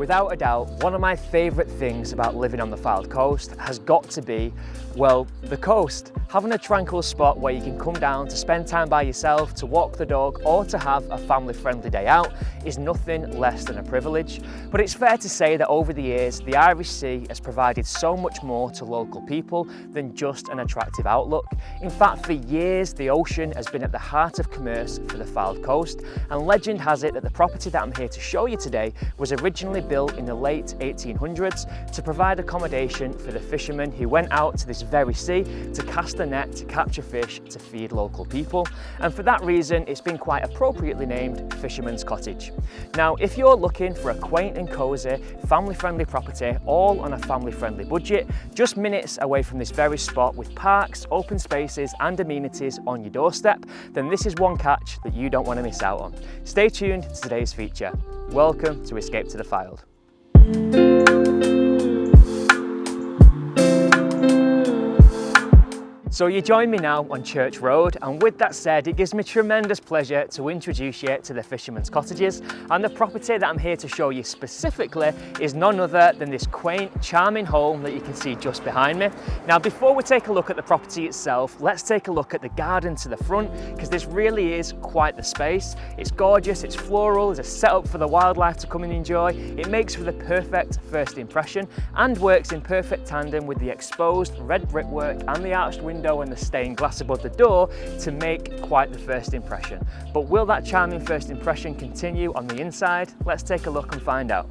without a doubt, one of my favourite things about living on the Fylde Coast has got to be, well, the coast. Having a tranquil spot where you can come down to spend time by yourself, to walk the dog, or to have a family-friendly day out is nothing less than a privilege. But it's fair to say that over the years, the Irish Sea has provided so much more to local people than just an attractive outlook. In fact, for years, the ocean has been at the heart of commerce for the Fylde Coast, and legend has it that the property that I'm here to show you today was originally built in the late 1800s to provide accommodation for the fishermen who went out to this very sea to cast a net to capture fish to feed local people. And for that reason, it's been quite appropriately named Fisherman's Cottage. Now, if you're looking for a quaint and cosy, family-friendly property, all on a family-friendly budget, just minutes away from this very spot with parks, open spaces and amenities on your doorstep, then this is one catch that you don't want to miss out on. Stay tuned to today's feature. Welcome to Escape to the Fylde. So you join me now on Church Road, and with that said, it gives me tremendous pleasure to introduce you to the Fisherman's Cottages, and the property that I'm here to show you specifically is none other than this quaint, charming home that you can see just behind me. Now, before we take a look at the property itself, let's take a look at the garden to the front, because this really is quite the space. It's gorgeous, it's floral, there's a setup for the wildlife to come and enjoy. It makes for the perfect first impression and works in perfect tandem with the exposed red brickwork and the arched window and the stained glass above the door to make quite the first impression. But will that charming first impression continue on the inside? Let's take a look and find out.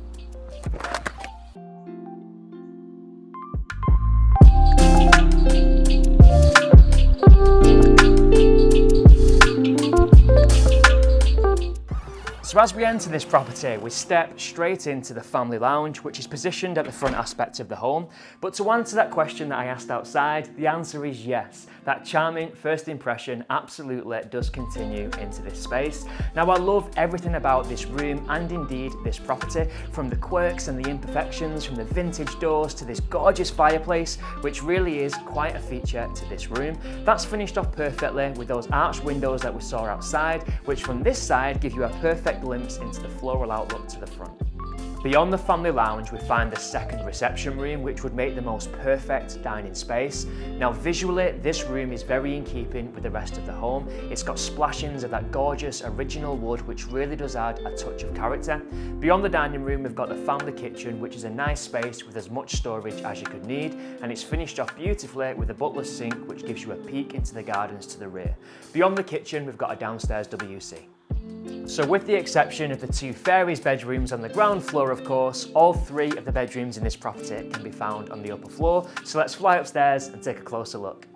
So as we enter this property, we step straight into the family lounge, which is positioned at the front aspect of the home. But to answer that question that I asked outside, the answer is yes. That charming first impression absolutely does continue into this space. Now, I love everything about this room and indeed this property, from the quirks and the imperfections, from the vintage doors to this gorgeous fireplace, which really is quite a feature to this room. That's finished off perfectly with those arched windows that we saw outside, which from this side give you a perfect glimpse into the floral outlook to the front. Beyond the family lounge, we find the second reception room, which would make the most perfect dining space. Now, visually, this room is very in keeping with the rest of the home. It's got splashings of that gorgeous original wood, which really does add a touch of character. Beyond the dining room, we've got the family kitchen, which is a nice space with as much storage as you could need, and it's finished off beautifully with a butler's sink, which gives you a peek into the gardens to the rear. Beyond the kitchen, we've got a downstairs WC. So with the exception of the two fairies bedrooms on the ground floor, of course, all three of the bedrooms in this property can be found on the upper floor. So let's fly upstairs and take a closer look.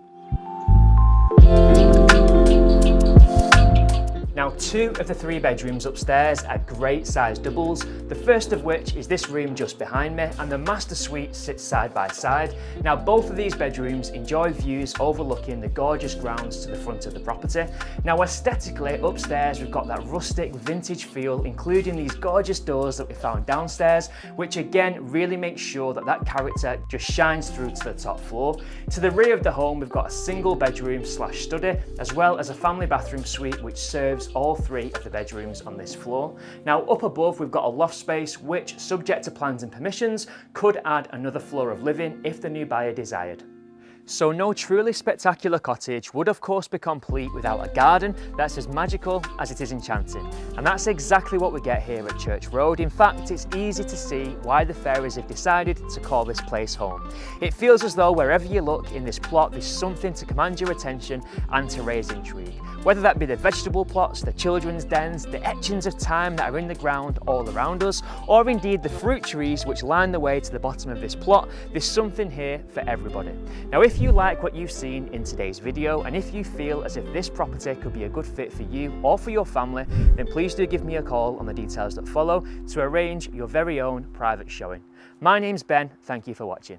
Now, two of the three bedrooms upstairs are great sized doubles, the first of which is this room just behind me, and the master suite sits side by side. Now, both of these bedrooms enjoy views overlooking the gorgeous grounds to the front of the property. Now, aesthetically, upstairs we've got that rustic vintage feel, including these gorgeous doors that we found downstairs, which again really makes sure that that character just shines through to the top floor. To the rear of the home, we've got a single bedroom slash study, as well as a family bathroom suite, which serves all three of the bedrooms on this floor. Now, up above, we've got a loft space, which, subject to plans and permissions, could add another floor of living if the new buyer desired. So no truly spectacular cottage would of course be complete without a garden that's as magical as it is enchanting. And that's exactly what we get here at Church Road. In fact, it's easy to see why the fairies have decided to call this place home. It feels as though wherever you look in this plot, there's something to command your attention and to raise intrigue. Whether that be the vegetable plots, the children's dens, the etchings of time that are in the ground all around us, or indeed the fruit trees which line the way to the bottom of this plot, there's something here for everybody. Now, if you like what you've seen in today's video, and if you feel as if this property could be a good fit for you or for your family, then please do give me a call on the details that follow to arrange your very own private showing. My name's Ben, thank you for watching.